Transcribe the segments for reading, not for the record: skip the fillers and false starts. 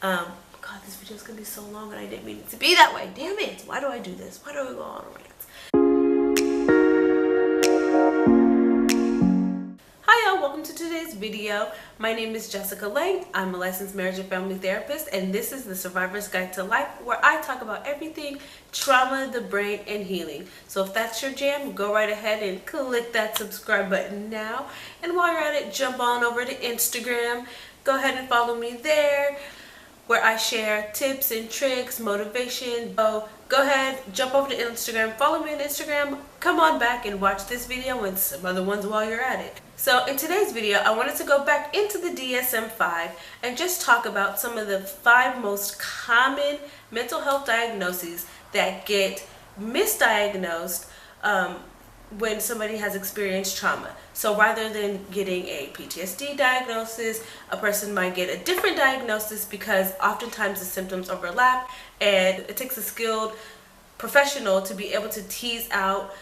God, this video is gonna be so long and I didn't mean it to be that way. Damn it! Why do I do this? Why do I go on rants? Hi y'all, welcome to today's video. My name is Jessica Lang. I'm a licensed marriage and family therapist, and this is the Survivor's Guide to Life, where I talk about everything trauma, the brain, and healing. So if that's your jam, go right ahead and click that subscribe button now. And while you're at it, jump on over to Instagram. Go ahead and follow me there, where I share tips and tricks, motivation. So go ahead, jump over to Instagram, follow me on Instagram, come on back and watch this video and some other ones while you're at it. So in today's video, I wanted to go back into the DSM-5 and just talk about some of the 5 most common mental health diagnoses that get misdiagnosed when somebody has experienced trauma. So rather than getting a PTSD diagnosis, a person might get a different diagnosis because oftentimes the symptoms overlap, and it takes a skilled professional to be able to tease out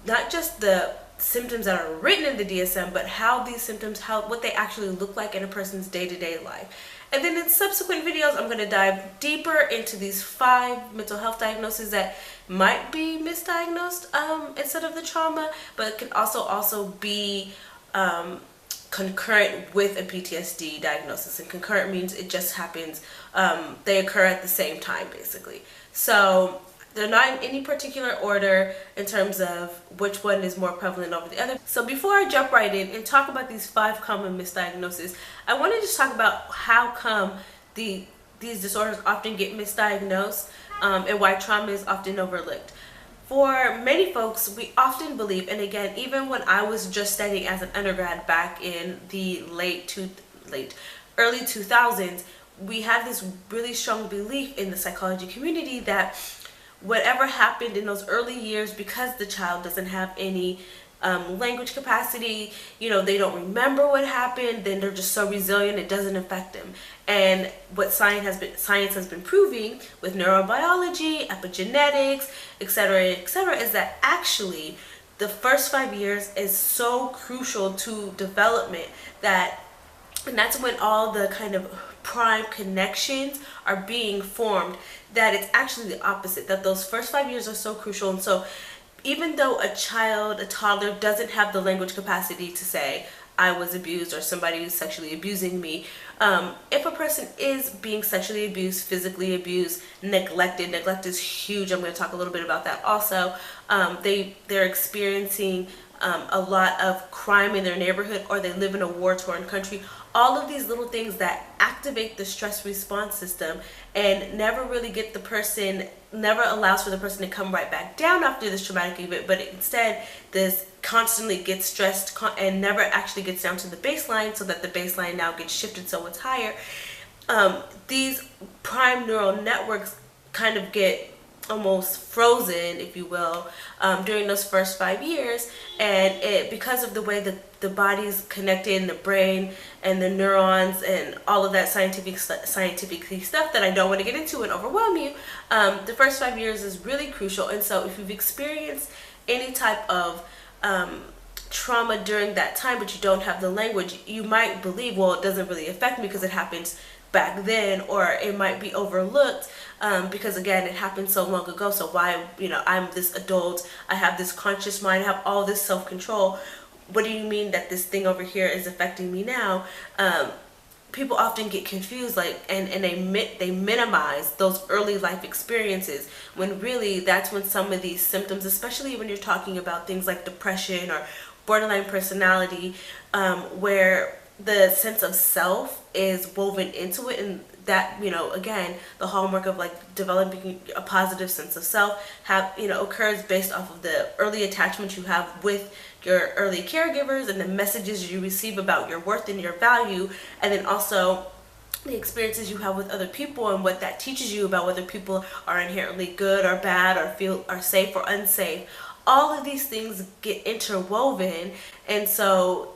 not just the symptoms that are written in the DSM, but how these symptoms, what they actually look like in a person's day-to-day life. And then in subsequent videos, I'm going to dive deeper into these 5 mental health diagnoses that might be misdiagnosed instead of the trauma, but it can also be concurrent with a PTSD diagnosis. And concurrent means it just happens, they occur at the same time, basically. So they're not in any particular order in terms of which one is more prevalent over the other. So before I jump right in and talk about these 5 common misdiagnoses, I want to just talk about how come these disorders often get misdiagnosed and why trauma is often overlooked. For many folks, we often believe, and again, even when I was just studying as an undergrad back in the early 2000s, we had this really strong belief in the psychology community that whatever happened in those early years, because the child doesn't have any language capacity, they don't remember what happened, then they're just so resilient it doesn't affect them. And what science has been proving with neurobiology, epigenetics, etc., is that actually the first 5 years is so crucial to development and that's when all the kind of prime connections are being formed, that it's actually the opposite, that those first 5 years are so crucial. And so even though a toddler doesn't have the language capacity to say, I was abused or somebody is sexually abusing me, if a person is being sexually abused, physically abused, neglect is huge. I'm going to talk a little bit about that also. They're experiencing a lot of crime in their neighborhood, or they live in a war-torn country. All of these little things that activate the stress response system and never allows for the person to come right back down after this traumatic event, but instead this constantly gets stressed and never actually gets down to the baseline, so that the baseline now gets shifted so it's higher. These prime neural networks kind of get almost frozen, if you will, during those first 5 years, and because of the way that the body's connected, and the brain and the neurons and all of that scientific stuff that I don't want to get into and overwhelm you, the first 5 years is really crucial. And so if you've experienced any type of trauma during that time, but you don't have the language, you might believe, well, it doesn't really affect me because it happens back then, or it might be overlooked because again, it happened so long ago. So why, I'm this adult, I have this conscious mind, I have all this self-control. What do you mean that this thing over here is affecting me now? People often get confused, and they minimize those early life experiences, when really that's when some of these symptoms, especially when you're talking about things like depression or borderline personality, where the sense of self is woven into it, and that, again, the hallmark of developing a positive sense of self occurs based off of the early attachment you have with your early caregivers and the messages you receive about your worth and your value, and then also the experiences you have with other people and what that teaches you about whether people are inherently good or bad, or are safe or unsafe. All of these things get interwoven, and so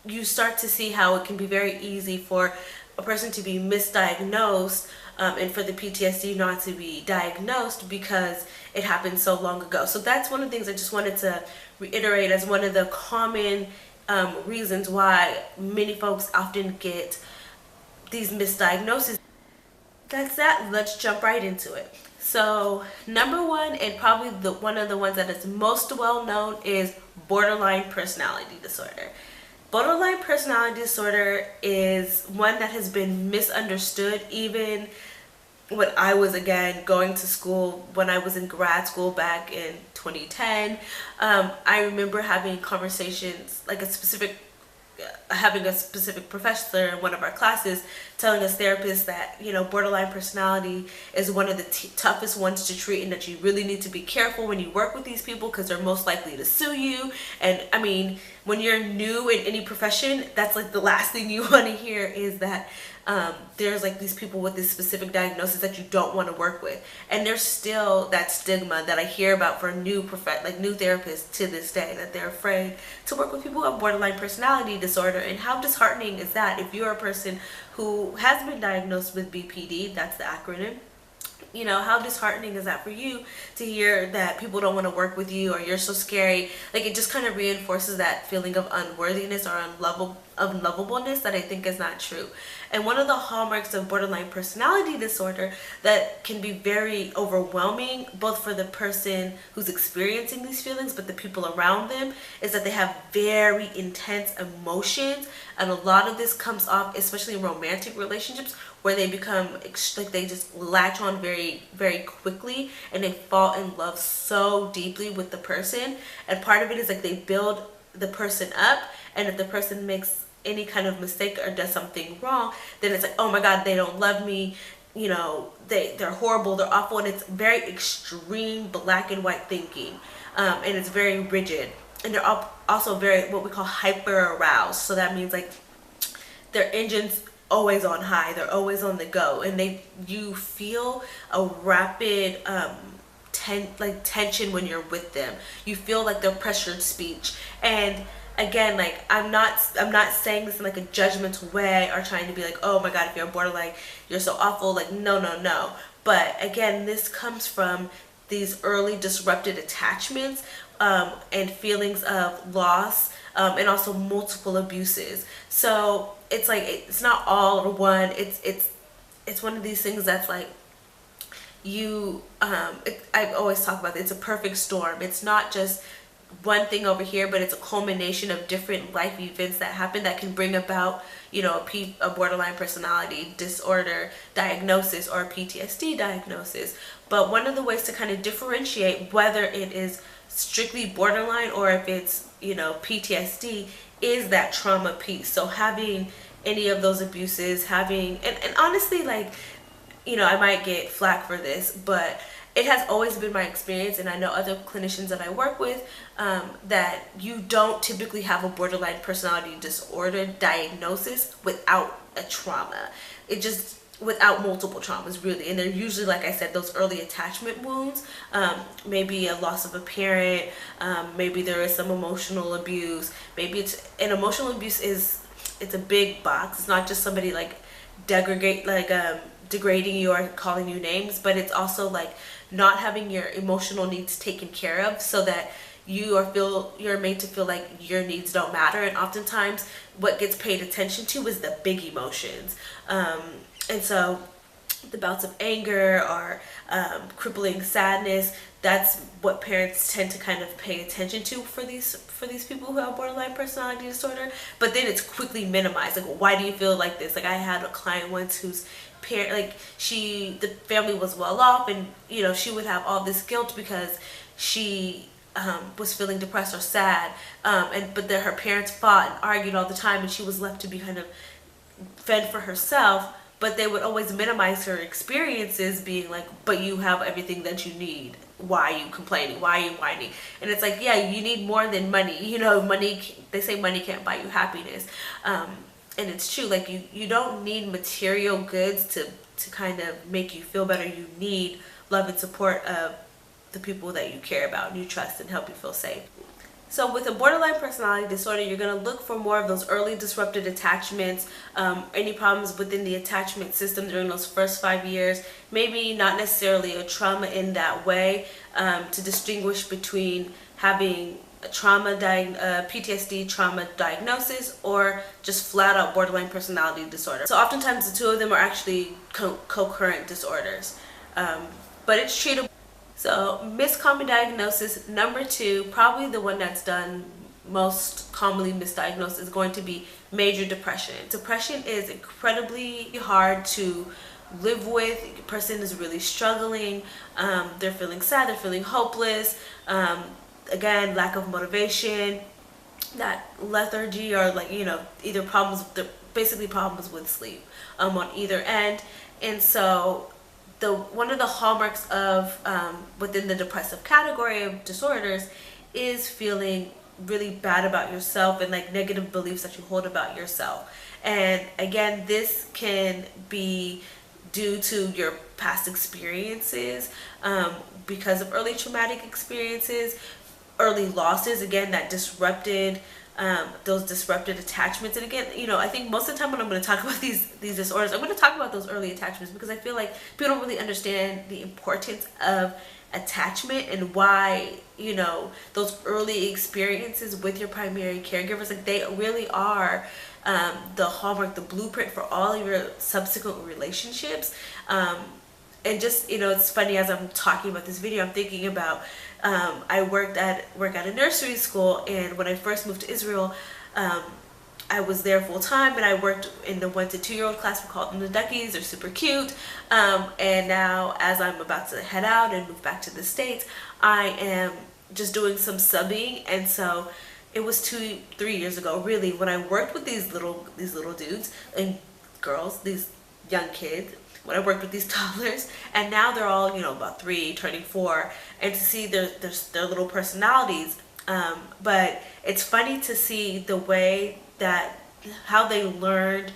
you start to see how it can be very easy for a person to be misdiagnosed and for the PTSD not to be diagnosed because it happened so long ago. So that's one of the things I just wanted to reiterate as one of the common reasons why many folks often get these misdiagnoses. that's that. Let's jump right into it. So number one, and probably the one of the ones that is most well known, is borderline personality disorder. Borderline personality disorder is one that has been misunderstood even when I was, again, going to school, when I was in grad school back in 2010. I remember having conversations, like having a specific professor in one of our classes telling us therapists that, borderline personality is one of the toughest ones to treat, and that you really need to be careful when you work with these people because they're most likely to sue you. And I mean, when you're new in any profession, that's like the last thing you want to hear, is that there's like these people with this specific diagnosis that you don't want to work with. And there's still that stigma that I hear about for new therapists to this day, that they're afraid to work with people who have borderline personality disorder. And how disheartening is that if you're a person who has been diagnosed with BPD, that's the acronym. How disheartening is that for you to hear that people don't want to work with you, or you're so scary? Like, it just kind of reinforces that feeling of unworthiness or unlovableness that I think is not true. And one of the hallmarks of borderline personality disorder that can be very overwhelming, both for the person who's experiencing these feelings, but the people around them, is that they have very intense emotions. And a lot of this comes off, especially in romantic relationships, where they become like they just latch on very, very quickly, and they fall in love so deeply with the person. And part of it is like they build the person up, and if the person makes any kind of mistake or does something wrong, then it's like, oh my God, they don't love me, they're horrible, they're awful. And it's very extreme black and white thinking, and it's very rigid. And they're also very, what we call, hyper aroused. So that means like their engine's always on high, they're always on the go, and you feel a rapid tension when you're with them. You feel like they're pressured speech. And again, like, I'm not saying this in like a judgmental way or trying to be like, oh my God, if you're borderline, you're so awful. Like, no. But again, this comes from these early disrupted attachments, and feelings of loss, and also multiple abuses. So it's like, it's not all or one. It's one of these things that's like, I always talk about it, it's a perfect storm. It's not just one thing over here, but it's a culmination of different life events that happen that can bring about, a borderline personality disorder diagnosis or a PTSD diagnosis. But one of the ways to kind of differentiate whether it is strictly borderline or if it's, PTSD, is that trauma piece. So having any of those abuses, and honestly, like, I might get flack for this, but it has always been my experience, and I know other clinicians that I work with, that you don't typically have a borderline personality disorder diagnosis without a trauma. Without multiple traumas, really. And they're usually, like I said, those early attachment wounds, maybe a loss of a parent, maybe there is some emotional abuse, emotional abuse it's a big box. It's not just somebody like degrading you or calling you names, but it's also like not having your emotional needs taken care of, so that you're made to feel like your needs don't matter. And oftentimes what gets paid attention to is the big emotions. And so the bouts of anger or crippling sadness, that's what parents tend to kind of pay attention to for these people who have borderline personality disorder. But then it's quickly minimized. Like, why do you feel like this? Like, I had a client once whose parent, like, the family was well off, and she would have all this guilt because she was feeling depressed or sad, but then her parents fought and argued all the time, and she was left to be kind of fend for herself. But they would always minimize her experiences, being like, but you have everything that you need. Why are you complaining? Why are you whining? And it's like, yeah, you need more than money. They say money can't buy you happiness. And it's true. Like, you don't need material goods to kind of make you feel better. You need love and support of the people that you care about and you trust and help you feel safe. So with a borderline personality disorder, you're going to look for more of those early disrupted attachments, any problems within the attachment system during those first 5 years, maybe not necessarily a trauma in that way, to distinguish between having PTSD trauma diagnosis, or just flat out borderline personality disorder. So oftentimes the two of them are actually co-current disorders, but it's treatable. So miscommon diagnosis number 2, probably the one that's done most commonly misdiagnosed, is going to be major depression. Depression is incredibly hard to live with. The person is really struggling. They're feeling sad, they're feeling hopeless. Again, lack of motivation, that lethargy, or like, either basically problems with sleep on either end. And so one of the hallmarks of within the depressive category of disorders is feeling really bad about yourself and like negative beliefs that you hold about yourself. And again, this can be due to your past experiences, because of early traumatic experiences, early losses, again, that disrupted those disrupted attachments. And again, I think most of the time when I'm going to talk about these disorders, I'm going to talk about those early attachments, because I feel like people don't really understand the importance of attachment and why those early experiences with your primary caregivers, like, they really are the hallmark, the blueprint for all of your subsequent relationships. And just, it's funny, as I'm talking about this video, I'm thinking about I work at a nursery school, and when I first moved to Israel, I was there full time, and I worked in the 1 to 2 year old class. We called them the duckies. They're super cute. And now, as I'm about to head out and move back to the States, I am just doing some subbing. And so it was 2-3 years ago, really, when I worked with these little dudes and girls, these young kids, when I worked with these toddlers, and now they're all, about 3, turning 4, and to see their little personalities. But it's funny to see the way that how they learned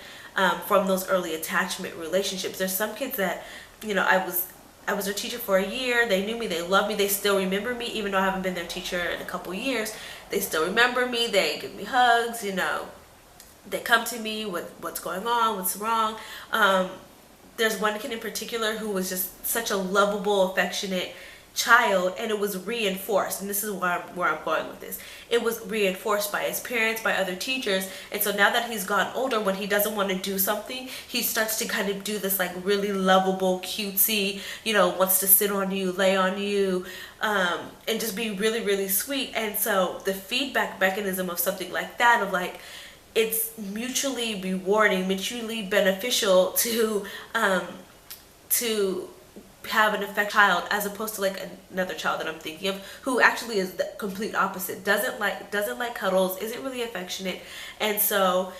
from those early attachment relationships. There's some kids that, I was their teacher for a year. They knew me, they loved me, they still remember me, even though I haven't been their teacher in a couple years. They still remember me. They give me hugs. They come to me with what's going on, what's wrong. There's one kid in particular who was just such a lovable, affectionate child, and it was reinforced, and this is where I'm going with this. It was reinforced by his parents, by other teachers. And so now that he's gotten older, when he doesn't want to do something, he starts to kind of do this like really lovable, cutesy, wants to sit on you, lay on you, and just be really, really sweet. And so the feedback mechanism of something like that, of like, it's mutually rewarding, mutually beneficial to have an affect child, as opposed to like another child that I'm thinking of, who actually is the complete opposite, doesn't like cuddles, isn't really affectionate. And so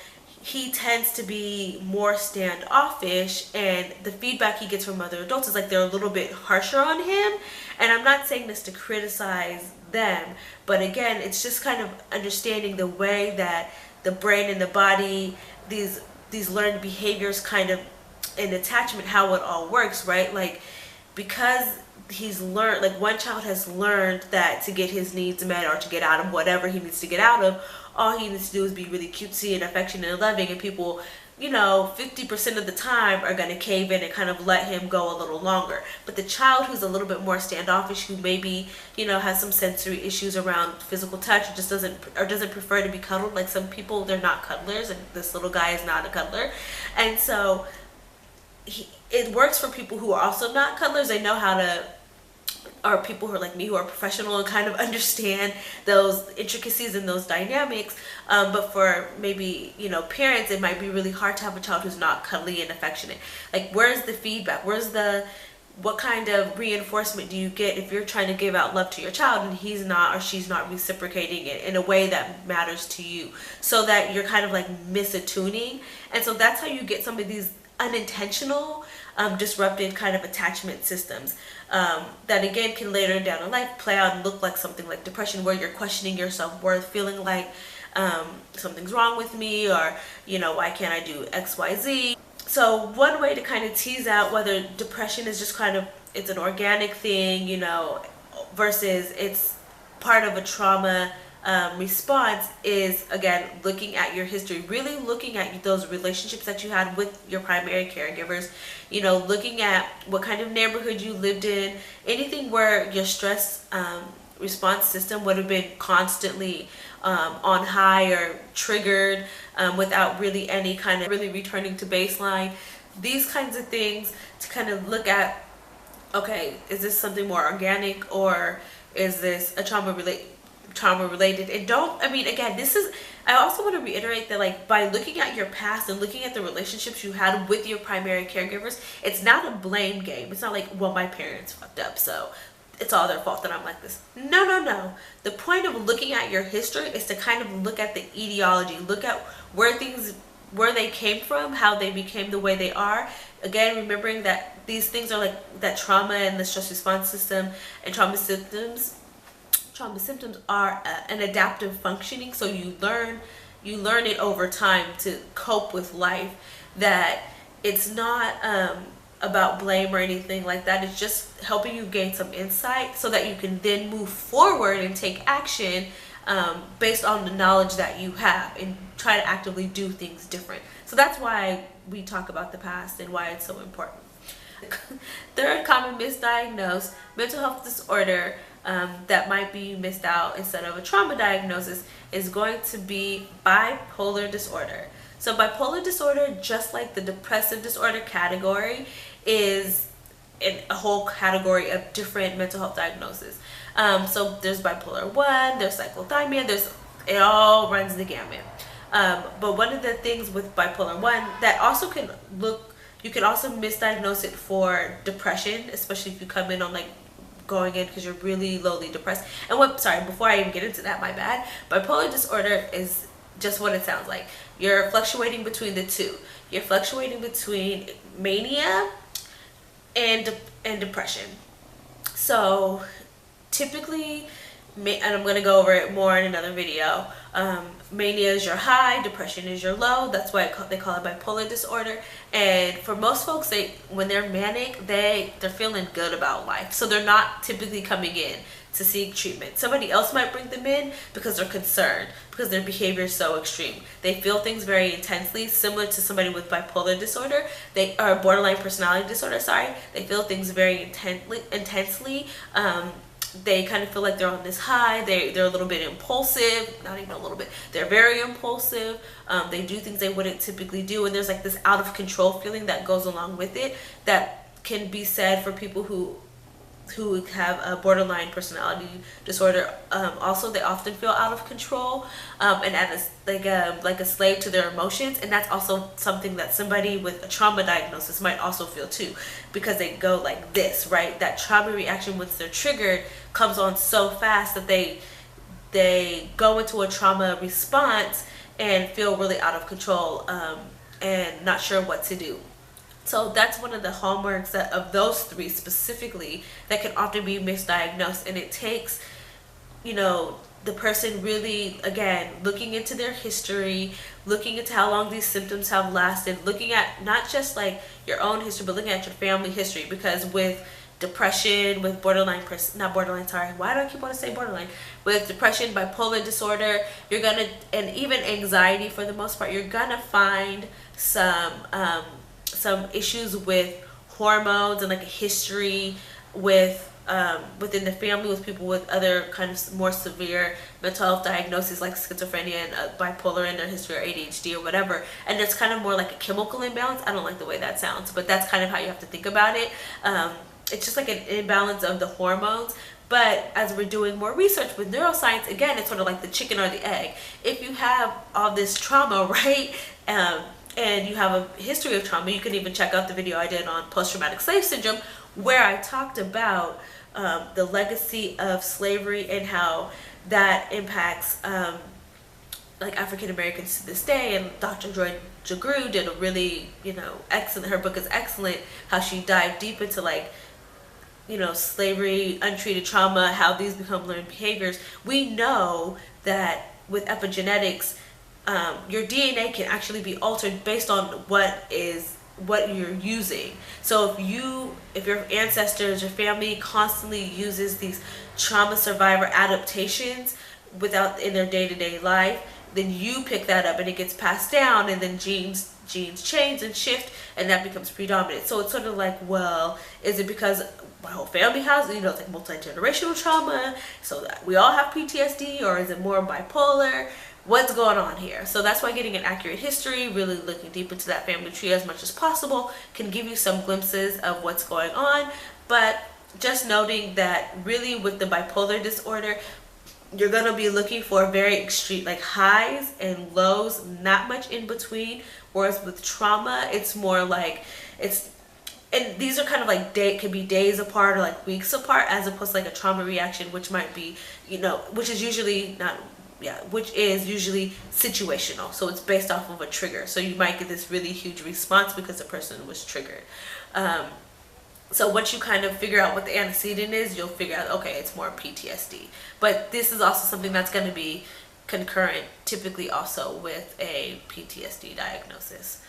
he tends to be more standoffish, and the feedback he gets from other adults is like they're a little bit harsher on him. And I'm not saying this to criticize them, but again, it's just kind of understanding the way that the brain and the body, these learned behaviors kind of in attachment, how it all works, right? Like, because he's learned, like, one child has learned that to get his needs met, or to get out of whatever he needs to get out of, all he needs to do is be really cutesy and affectionate and loving, and people, 50% of the time are going to cave in and kind of let him go a little longer. But the child who's a little bit more standoffish, who maybe, has some sensory issues around physical touch, or just doesn't prefer to be cuddled, like some people, they're not cuddlers, and this little guy is not a cuddler. And so it works for people who are also not cuddlers. They know how to, or people who are like me, who are professional and kind of understand those intricacies and those dynamics. But for maybe, parents, it might be really hard to have a child who's not cuddly and affectionate. Like, where's the feedback? What kind of reinforcement do you get if you're trying to give out love to your child and he's not, or she's not reciprocating it in a way that matters to you, so that you're kind of like misattuning? And so that's how you get some of these unintentional, disrupted kind of attachment systems that again can later down in life play out and look like something like depression, where you're questioning your self-worth, feeling like something's wrong with me, or why can't I do XYZ. So one way to kind of tease out whether depression is just kind of, it's an organic thing, versus it's part of a trauma response, is again looking at your history, really looking at those relationships that you had with your primary caregivers, looking at what kind of neighborhood you lived in, anything where your stress response system would have been constantly on high or triggered without really any kind of really returning to baseline. These kinds of things to kind of look at, okay, is this something more organic, or is this a trauma related? And don't, I mean, again, this is, I also want to reiterate that, like, by looking at your past and looking at the relationships you had with your primary caregivers, it's not a blame game. It's not like, well, my parents fucked up, so it's all their fault that I'm like this. No, no, no. The point of looking at your history is to kind of look at the etiology, look at where they came from, how they became the way they are. Again, remembering that these things are like that trauma and the stress response system and trauma symptoms are an adaptive functioning. So you learn it over time to cope with life, that it's not about blame or anything like that. It's just helping you gain some insight so that you can then move forward and take action based on the knowledge that you have, and try to actively do things different. So that's why we talk about the past and why it's so important. Third common misdiagnosed mental health disorder that might be missed out instead of a trauma diagnosis is going to be bipolar disorder. So bipolar disorder, just like the depressive disorder category, is in a whole category of different mental health diagnoses. So there's bipolar 1, there's cyclothymia, it all runs the gamut. But one of the things with bipolar 1 that also you can also misdiagnose it for depression, especially if you come in on like going in because you're really lowly depressed. And before I even get into that, my bad. Bipolar disorder is just what it sounds like. You're fluctuating between the two. You're fluctuating between mania and depression. So typically, and I'm going to go over it more in another video, mania is your high, depression is your low. That's why they call it bipolar disorder. And for most folks, when they're manic, they're feeling good about life, so they're not typically coming in to seek treatment. Somebody else might bring them in because they're concerned, because their behavior is so extreme. They feel things very intensely, similar to somebody with bipolar disorder, or borderline personality disorder, They feel things very intensely. They kind of feel like they're on this high. They're a little bit impulsive, not even a little bit. They're very impulsive. They do things they wouldn't typically do, and there's like this out of control feeling that goes along with it that can be said for people who have a borderline personality disorder. Also, they often feel out of control and like a slave to their emotions, and that's also something that somebody with a trauma diagnosis might also feel too, because they go like this, right? That trauma reaction, once they're triggered, comes on so fast that they go into a trauma response and feel really out of control and not sure what to do. So that's one of the hallmarks of those three specifically that can often be misdiagnosed, and it takes, the person really, again, looking into their history, looking into how long these symptoms have lasted, looking at not just like your own history, but looking at your family history. Because with depression, with borderline, why do I keep wanting to say borderline? With depression, bipolar disorder, and even anxiety for the most part, you're gonna find some issues with hormones and like a history with within the family, with people with other kind of more severe mental health diagnoses like schizophrenia and bipolar in their history, or ADHD or whatever. And it's kind of more like a chemical imbalance. I don't like the way that sounds, but that's kind of how you have to think about it. It's just like an imbalance of the hormones. But as we're doing more research with neuroscience, again, it's sort of like the chicken or the egg. If you have all this trauma, right, and you have a history of trauma, you can even check out the video I did on post-traumatic slave syndrome, where I talked about the legacy of slavery and how that impacts like African Americans to this day. And Dr. Joy Jagru did a really, excellent, her book is excellent, how she dived deep into like, slavery, untreated trauma, how these become learned behaviors. We know that with epigenetics, your DNA can actually be altered based on what you're using. So if your ancestors, your family constantly uses these trauma survivor adaptations in their day-to-day life, then you pick that up and it gets passed down, and then genes genes change and shift, and that becomes predominant. So it's sort of like, well, is it because my whole family has, it's like multi-generational trauma, so that we all have PTSD, or is it more bipolar? What's going on here? So that's why getting an accurate history, really looking deep into that family tree as much as possible, can give you some glimpses of what's going on. But just noting that really with the bipolar disorder, you're going to be looking for very extreme, like highs and lows, not much in between. Whereas with trauma, it's more like and these are kind of like could be days apart or like weeks apart, as opposed to like a trauma reaction, which might be, which is usually situational. So it's based off of a trigger. So you might get this really huge response because the person was triggered. So once you kind of figure out what the antecedent is, you'll figure out, okay, it's more PTSD. But this is also something that's going to be concurrent, typically also with a PTSD diagnosis.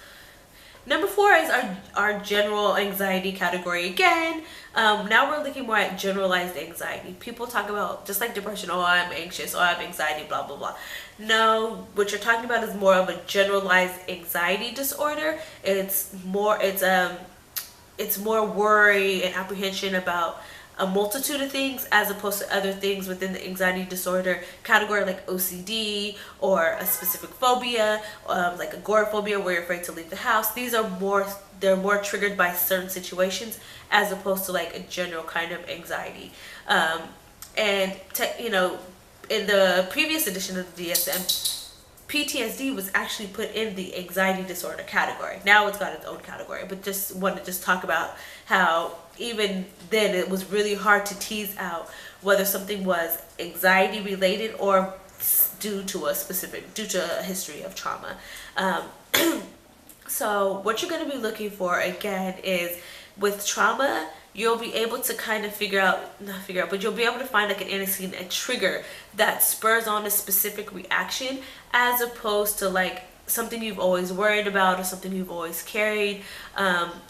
Number 4 is our general anxiety category again. Now we're looking more at generalized anxiety. People talk about, just like depression, oh, I'm anxious, oh, I have anxiety, blah, blah, blah. No, what you're talking about is more of a generalized anxiety disorder. It's more worry and apprehension about a multitude of things, as opposed to other things within the anxiety disorder category, like OCD or a specific phobia, like agoraphobia, where you're afraid to leave the house. These are they're more triggered by certain situations, as opposed to like a general kind of anxiety. In the previous edition of the DSM, PTSD was actually put in the anxiety disorder category. Now it's got its own category, but just want to talk about how even then it was really hard to tease out whether something was anxiety related or due to a history of trauma. So what you're going to be looking for again is, with trauma, you'll be able to kind of but you'll be able to find like an antecedent, a trigger that spurs on a specific reaction, as opposed to like something you've always worried about or something you've always carried.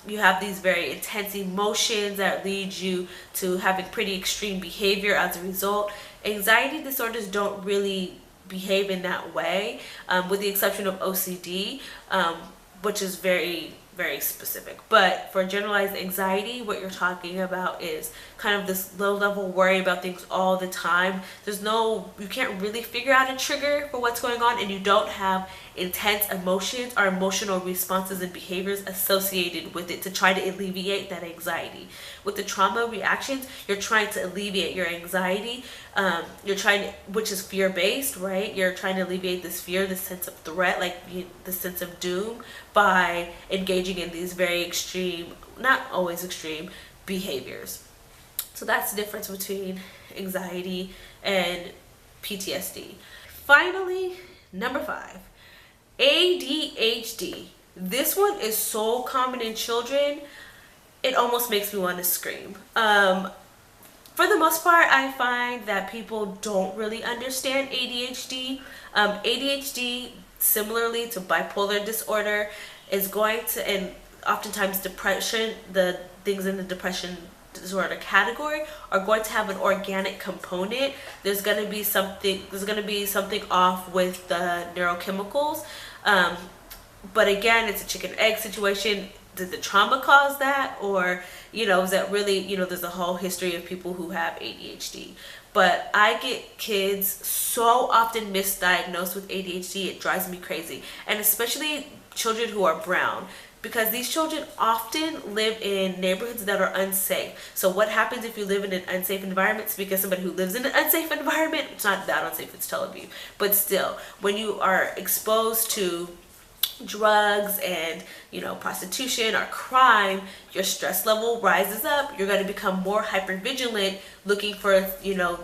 You have these very intense emotions that lead you to having pretty extreme behavior as a result. Anxiety disorders don't really behave in that way, with the exception of OCD, which is very, very specific. But for generalized anxiety, what you're talking about is kind of this low level worry about things all the time. You can't really figure out a trigger for what's going on, and you don't have intense emotions or emotional responses and behaviors associated with it to try to alleviate that anxiety. With the trauma reactions, you're trying to alleviate your anxiety. Which is fear-based, right? You're trying to alleviate this fear, this sense of threat, the sense of doom, by engaging in these very extreme, not always extreme, behaviors. So that's the difference between anxiety and PTSD. Finally, number 5, ADHD. This one is so common in children, it almost makes me want to scream. For the most part, I find that people don't really understand ADHD. ADHD, similarly to bipolar disorder, is going to, and oftentimes depression, the things in the depression disorder category are going to have an organic component. There's going to be something off with the neurochemicals. But again, it's a chicken egg situation. Did the trauma cause that, or is that really, there's a whole history of people who have ADHD. But I get kids so often misdiagnosed with ADHD, it drives me crazy. And especially children who are brown, because these children often live in neighborhoods that are unsafe. So what happens if you live in an unsafe environment? It's because somebody who lives in an unsafe environment, it's not that unsafe, it's Tel Aviv, but still, when you are exposed to drugs and prostitution or crime, your stress level rises up. You're going to become more hypervigilant, looking for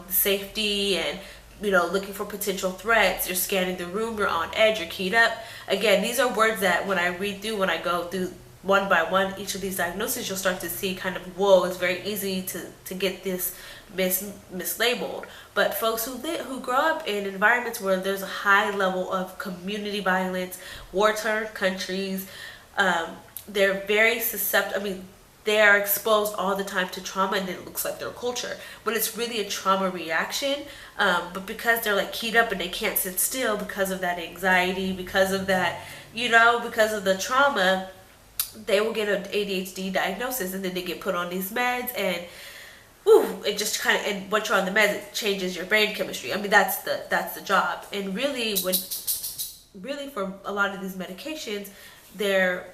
safety, and looking for potential threats. You're scanning the room, you're on edge, you're keyed up. Again, these are words that when I go through one by one each of these diagnoses, you'll start to see kind of, whoa, it's very easy to get this mislabeled. But folks who grow up in environments where there's a high level of community violence, war-torn countries, they're very susceptible. they are exposed all the time to trauma, and it looks like their culture, when it's really a trauma reaction. But because they're like keyed up and they can't sit still because of that anxiety, because of that, because of the trauma, they will get an ADHD diagnosis, and then they get put on these meds, and it just kind of, and once you're on the meds, it changes your brain chemistry. I mean, that's the job. And really, for a lot of these medications, they're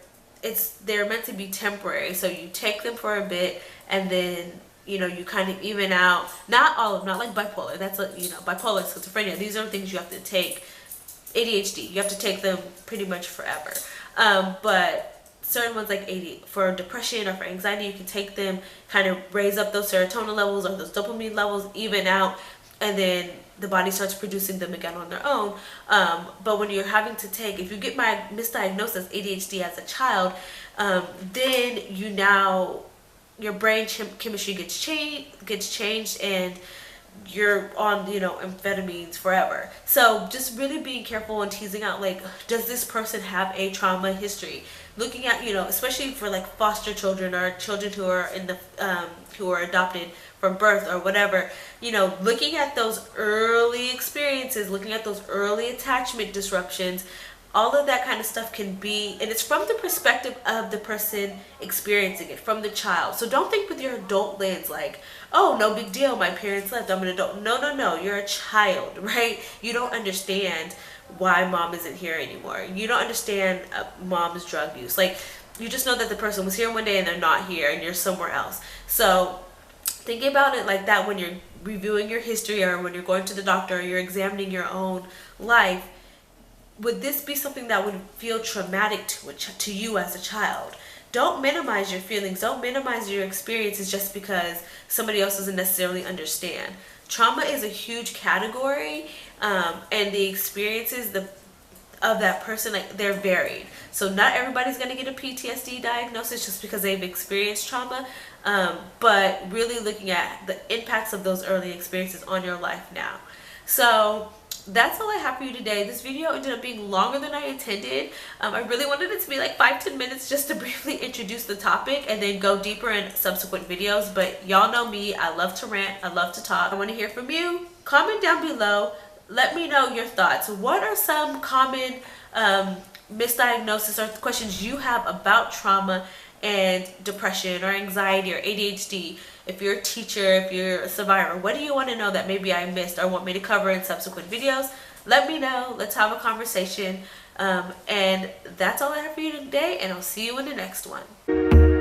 meant to be temporary. So you take them for a bit, and then you kind of even out. Not all of them, not like bipolar. That's bipolar, schizophrenia. These are things you have to take. ADHD, you have to take them pretty much forever. But certain ones like for depression or for anxiety, you can take them, kind of raise up those serotonin levels or those dopamine levels, even out, and then the body starts producing them again on their own. But when you're having to take, if you get misdiagnosed as ADHD as a child, then your brain chemistry gets changed, and you're on amphetamines forever. So just really being careful and teasing out, like, does this person have a trauma history? Looking at, especially for like foster children or children who are who are adopted from birth or whatever, looking at those early experiences, looking at those early attachment disruptions, all of that kind of stuff can be, and it's from the perspective of the person experiencing it, from the child. So don't think with your adult lens like, oh, no big deal, my parents left, I'm an adult. No, you're a child, right? You don't understand why mom isn't here anymore. You don't understand mom's drug use. Like, you just know that the person was here one day and they're not here and you're somewhere else. So thinking about it like that when you're reviewing your history, or when you're going to the doctor, or you're examining your own life, would this be something that would feel traumatic to you as a child? Don't minimize your feelings. Don't minimize your experiences just because somebody else doesn't necessarily understand. Trauma is a huge category, and the experiences of that person, like, they're varied. So not everybody's going to get a PTSD diagnosis just because they've experienced trauma, but really looking at the impacts of those early experiences on your life now. So that's all I have for you today. This video ended up being longer than I intended. I really wanted it to be like 5-10 minutes just to briefly introduce the topic and then go deeper in subsequent videos. But y'all know me, I love to rant, I love to talk. I want to hear from you. Comment down below. Let me know your thoughts. What are some common misdiagnosis or questions you have about trauma and depression or anxiety or ADHD? If you're a teacher, if you're a survivor, what do you want to know that maybe I missed or want me to cover in subsequent videos? Let me know. Let's have a conversation. And that's all I have for you today, and I'll see you in the next one.